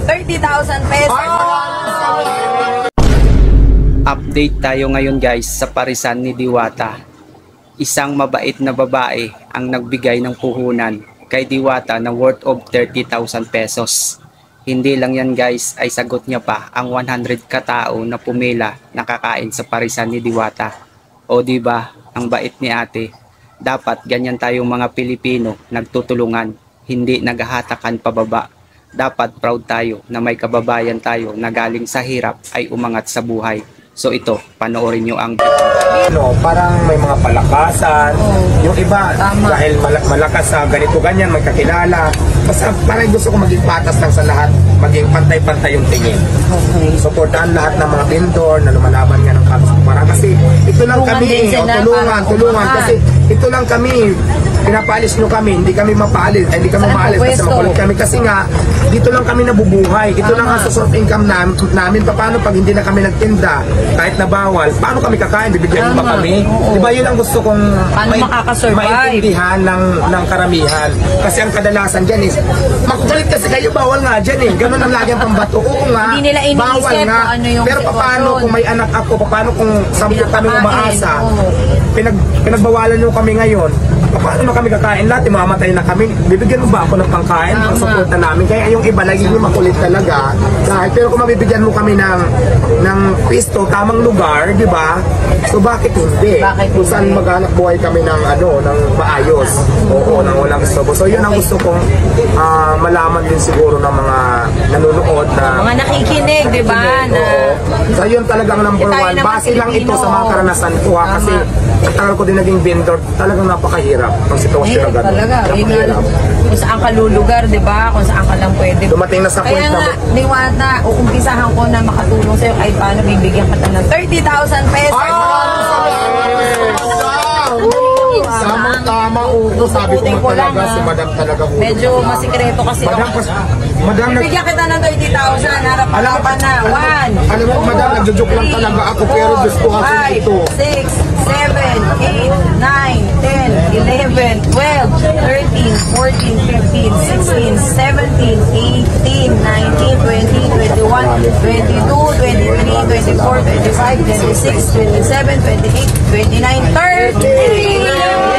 30,000 pesos. Update tayo ngayon guys sa parisan ni Diwata. Isang mabait na babae ang nagbigay ng puhunan kay Diwata na worth of 30,000 pesos. Hindi lang yan guys, ay sagot niya pa ang 100 katao na pumila nakakain sa parisan ni Diwata. O diba, ang bait ni ate. Dapat ganyan tayong mga Pilipino, nagtutulungan, hindi naghahatakan pababa. Dapat proud tayo na may kababayan tayo na galing sa hirap ay umangat sa buhay. So ito, panoorin nyo ang parang may mga palakasan, yung iba dahil malakas sa ganito ganyan, magkakilala. Basta parang gusto ko maging patas lang sa lahat, maging pantay-pantay yung tingin. Suportahan lahat ng mga vendor na lumalaban nga ng para kasi ito lang kami, tulungan kasi ito lang kami. Pinapalis nyo kami, hindi kami mapaalis, hindi kami maalis kasi makulit kami kasi nga dito lang kami nabubuhay, ito lang ang source of income namin. Paano pag hindi na kami nagtinda, kahit na bawal, paano kami kakain, bibigyan mo ba kami? Diba yun ang gusto kong maintindihan ng karamihan, kasi ang kadalasan dyan is makukulit kasi kayo, bawal nga dyan ganun ang lagi ang pambato. Oo nga, bawal nga, pero paano kung may anak ako, paano kung 10 kami umaasa, pinagbawalan nyo kami ngayon, paano kami kakain lahat, mamatay na kami, bibigyan mo ba ako ng pangkain, pang suporta namin? Kaya yung iba lagi nyo makulit talaga, dahil pero kung mabibigyan mo kami ng pwesto, tamang lugar, di ba? So bakit hindi? Kung saan maghanap buhay kami ng ng maayos, ng walang istobo. So yun ang gusto kong malaman din siguro ng mga nanonood na mga nakikinig, di ba? So yun talagang number one. Base lang ito sa mga karanasan ko kasi tagal ko din naging vendor, talagang napakahirap ang sitwasyon na gano'n. Napakahirap. Kung saan ka lulugar, di ba? Kung saan ka lang pwede. Dumating na sa point na... Kaya nga, Diwata, uumpisahan ko na makatulong sa'yo kahit paano bibigyan ka ng 30,000 pesos. Tama, sabi ko talaga, si Madam talaga. Medyo masikreto kasi. Madam, bibigyan kita ng 30,000, harap pa na. 1, alam mo, Madam, nagjo-joke lang talaga ako, pero gusto kasi ito. 5, 6, 7, 8, 9, 10, 11, 12, 13, 14, 15, 16, 17, 18, 19, 20, 21, 22, 23, 24, 25, 26, 27, 28, 29, 30!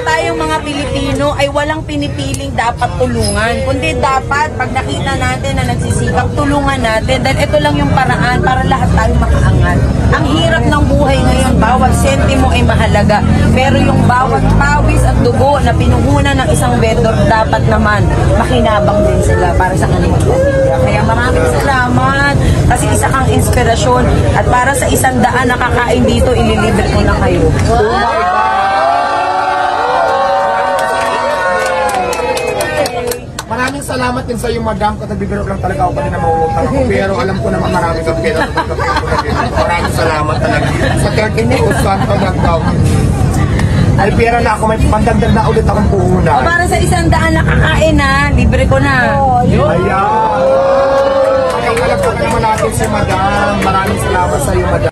Tayong mga Pilipino ay walang pinipiling dapat tulungan, kundi dapat pag nakita natin na nagsisikap, tulungan natin dahil ito lang yung paraan para lahat tayo makaangat. Ang hirap ng buhay ngayon, bawat sentimo ay mahalaga, pero yung bawat pawis at dugo na pinuhunan ng isang vendor dapat naman makinabang din sila para sa kanilang pamilya. Kaya maraming salamat kasi isa kang inspirasyon at para sa 100 na kakain dito, ililibre ko na kayo. Maraming salamat din sa iyo, Madam. Katagbibiro lang talaga ako kanina mauutang ako. Pero alam ko naman maraming kang pera. Maraming salamat talaga. Sa 30,000 pa nagtawag. Ay, pera na ako. May pandagdag na ulit akong puhunan. Para sa 100 na kakain libre ko na. Ayan. Ay, alam ko naman natin si Madam. Maraming salamat sa iyo, Madam.